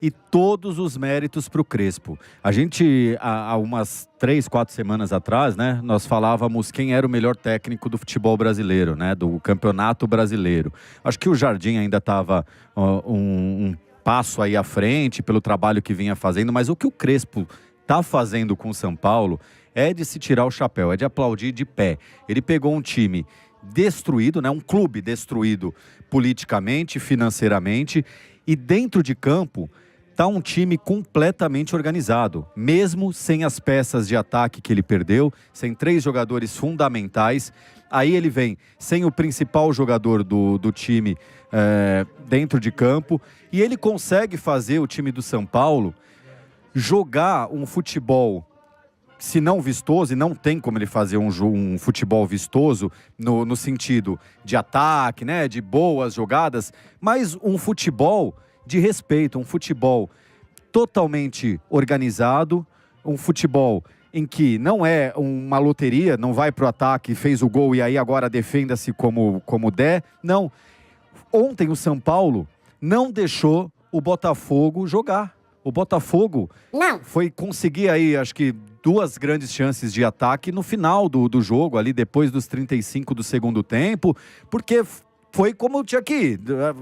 E todos os méritos para o Crespo. A gente, há umas 3, 4 semanas atrás, né, nós falávamos quem era o melhor técnico do futebol brasileiro, né, do campeonato brasileiro. Acho que o Jardim ainda estava um passo aí à frente pelo trabalho que vinha fazendo, mas o que o Crespo está fazendo com o São Paulo é de se tirar o chapéu, é de aplaudir de pé. Ele pegou um time destruído, né, um clube destruído politicamente, financeiramente, e dentro de campo está um time completamente organizado, mesmo sem as peças de ataque que ele perdeu, sem 3 jogadores fundamentais. Aí ele vem sem o principal jogador do time dentro de campo, e ele consegue fazer o time do São Paulo jogar um futebol, se não vistoso, e não tem como ele fazer um futebol vistoso no sentido de ataque, né, de boas jogadas, mas um futebol de respeito, um futebol totalmente organizado, um futebol em que não é uma loteria, não vai para o ataque, fez o gol e aí agora defenda-se como der. Não. Ontem o São Paulo não deixou o Botafogo jogar. O Botafogo foi conseguir aí, acho que 2 grandes chances de ataque no final do jogo, ali depois dos 35 do segundo tempo, porque foi como tinha que ir.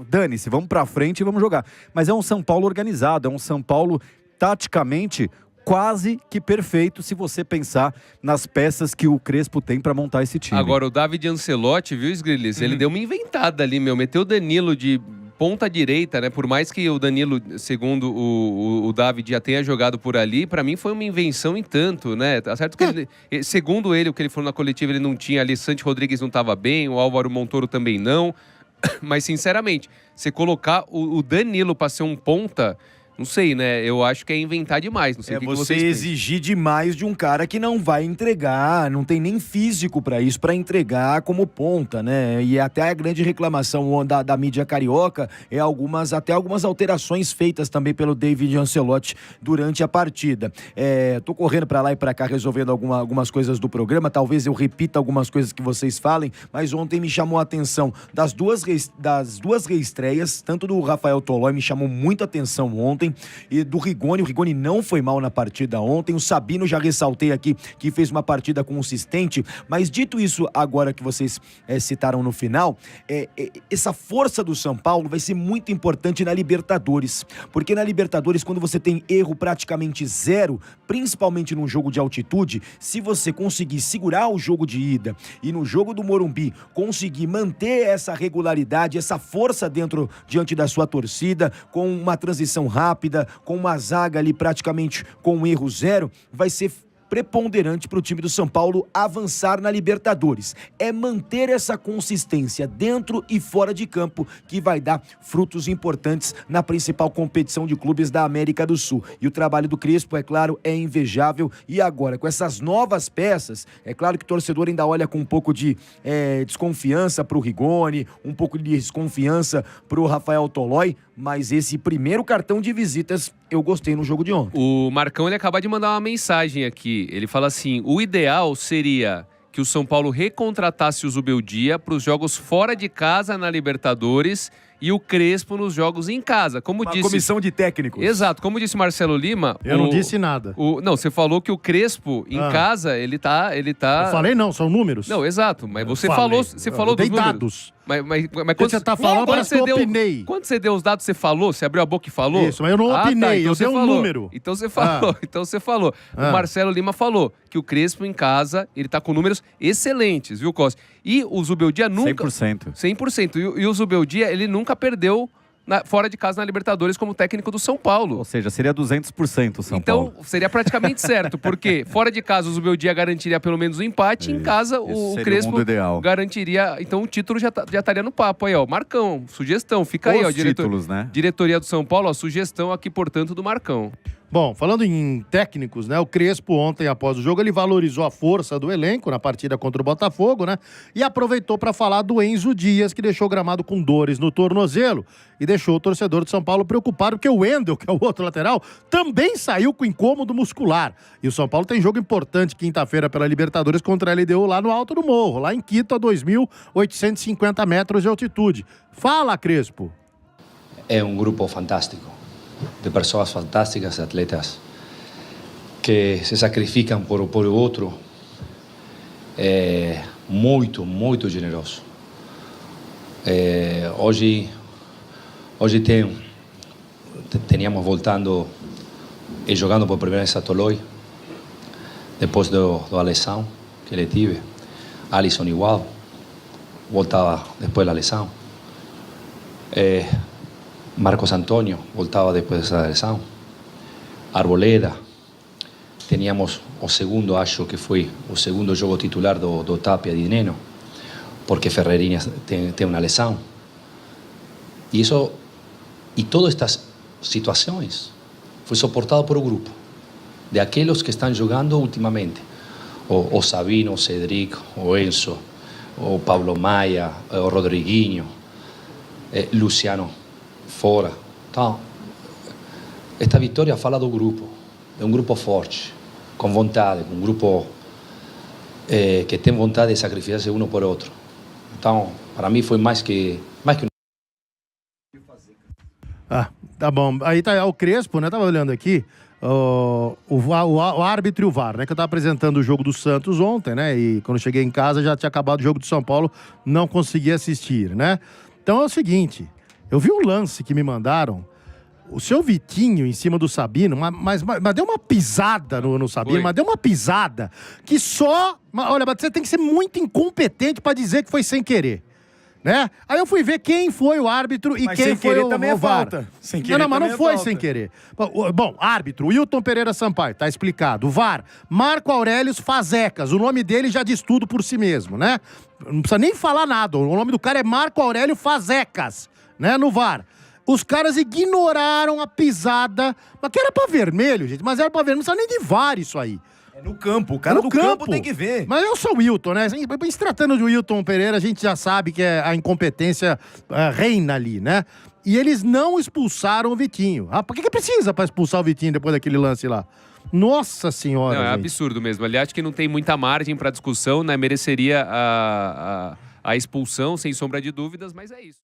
Dane-se, vamos pra frente e vamos jogar. Mas é um São Paulo organizado, é um São Paulo taticamente quase que perfeito, se você pensar nas peças que o Crespo tem pra montar esse time. Agora, o David Ancelotti, viu, Sgrillis? Ele deu uma inventada ali, meteu o Danilo de ponta direita, né? Por mais que o Danilo, segundo o David, já tenha jogado por ali, pra mim foi uma invenção em tanto, né? Tá certo que ele, segundo ele, o que ele falou na coletiva, ele não tinha ali, Santi Rodrigues não tava bem, o Álvaro Montoro também não. Mas, sinceramente, você colocar o Danilo pra ser um ponta, não sei, né? Eu acho que é inventar demais. Não sei o que você vocês exigir demais de um cara que não vai entregar, não tem nem físico pra isso, pra entregar como ponta, né? E até a grande reclamação da mídia carioca é algumas alterações feitas também pelo David Ancelotti durante a partida. Tô correndo pra lá e pra cá resolvendo algumas coisas do programa, talvez eu repita algumas coisas que vocês falem, mas ontem me chamou a atenção das duas reestreias, tanto do Rafael Tolói, me chamou muito a atenção ontem, e do Rigoni. O Rigoni não foi mal na partida ontem. O Sabino, já ressaltei aqui, que fez uma partida consistente. Mas dito isso, agora que vocês citaram no final, essa força do São Paulo vai ser muito importante na Libertadores. Porque na Libertadores, quando você tem erro praticamente zero, principalmente num jogo de altitude, se você conseguir segurar o jogo de ida e no jogo do Morumbi conseguir manter essa regularidade, essa força diante da sua torcida, com uma transição rápida, com uma zaga ali praticamente com um erro zero, vai ser preponderante para o time do São Paulo avançar na Libertadores. É manter essa consistência dentro e fora de campo que vai dar frutos importantes na principal competição de clubes da América do Sul. E o trabalho do Crespo, é claro, é invejável. E agora, com essas novas peças, é claro que o torcedor ainda olha com um pouco de desconfiança para o Rigoni, um pouco de desconfiança para o Rafael Tolói, mas esse primeiro cartão de visitas eu gostei no jogo de ontem. O Marcão, ele acaba de mandar uma mensagem aqui. Ele fala assim: o ideal seria que o São Paulo recontratasse o Zubeldia para os jogos fora de casa na Libertadores e o Crespo nos jogos em casa. Como uma disse... comissão de técnicos. Exato. Como disse Marcelo Lima... Eu não disse nada. Não, você falou que o Crespo, em casa, ele tá... Eu falei não, são números. Não, exato. Mas você falou dos números. Dados. Mas quando você tá falando, parece que eu opinei. Quando você deu os dados, você falou? Você abriu a boca e falou? Isso, mas eu não opinei, então eu dei um número. Então você falou. Então você falou. O Marcelo Lima falou que o Crespo em casa, ele tá com números excelentes, viu, Costa? E o Zubeldia nunca... 100%. 100%. E o Zubeldia, ele nunca perdeu fora de casa na Libertadores como técnico do São Paulo. Ou seja, seria 200% o São Paulo. Então, seria praticamente certo, porque fora de casa o Zubeldia garantiria pelo menos o empate, em casa o Crespo garantiria, então o título já estaria no papo aí, ó. Marcão, sugestão, fica aí, ó. Títulos, né? Diretoria do São Paulo, ó, sugestão aqui, portanto, do Marcão. Bom, falando em técnicos, né? O Crespo ontem, após o jogo, ele valorizou a força do elenco na partida contra o Botafogo, né? E aproveitou para falar do Enzo Dias, que deixou o gramado com dores no tornozelo e deixou o torcedor de São Paulo preocupado, porque o Wendel, que é o outro lateral, também saiu com incômodo muscular. E o São Paulo tem jogo importante quinta-feira pela Libertadores contra a LDU lá no Alto do Morro, lá em Quito, a 2.850 metros de altitude. Fala, Crespo. É um grupo fantástico. de pessoas fantásticas, atletas que se sacrificam por o outro. É muito generoso. Hoje teníamos voltando e jogando por primeira vez a Toloi, depois da lesão que ele tive. Alisson igual, voltava depois da lesão. Marcos Antônio voltava depois dessa lesão. Arboleda, teníamos o segundo, acho que foi o segundo jogo titular do Tapia de Neno, porque Ferreirinha tem uma lesão. E todas estas situações foi suportado por o grupo, de aqueles que estão jogando ultimamente. O Sabino, o Cedric, o Enzo, o Pablo Maia, o Rodriguinho, Luciano fora. Então, esta vitória fala do grupo, de um grupo forte, com vontade, um grupo que tem vontade de sacrificar-se um por outro. Então, para mim foi mais que Ah, tá bom. Aí tá o Crespo, né? Tava olhando aqui. O árbitro e o VAR, né? Que eu tava apresentando o jogo do Santos ontem, né? E quando cheguei em casa já tinha acabado o jogo do São Paulo, não consegui assistir, né? Então é o seguinte, eu vi um lance que me mandaram, o seu Vitinho em cima do Sabino, mas deu uma pisada no Sabino, Foi. mas deu uma pisada que só... Olha, mas você tem que ser muito incompetente pra dizer que foi sem querer. Né? Aí eu fui ver quem foi o árbitro e Mas quem sem foi querer o também é VAR. falta. Sem querer Não, mas também não é foi falta. sem querer. Bom, árbitro, Wilton Pereira Sampaio, tá explicado. VAR, Marco Aurélio Fazecas, o nome dele já diz tudo por si mesmo, né? Não precisa nem falar nada, o nome do cara é Marco Aurélio Fazecas, né, no VAR. Os caras ignoraram a pisada, mas que era pra vermelho, gente, mas era pra vermelho, não precisa nem de VAR isso aí. É no campo, o cara No do campo tem que ver. Mas eu sou o Wilton, né? Se tratando de Wilton Pereira, a gente já sabe que a incompetência reina ali, né? E eles não expulsaram o Vitinho. Ah, por que precisa pra expulsar o Vitinho depois daquele lance lá? Nossa senhora, Não, é gente. absurdo mesmo. Aliás, acho que não tem muita margem para discussão, né? Mereceria a expulsão, sem sombra de dúvidas, mas é isso.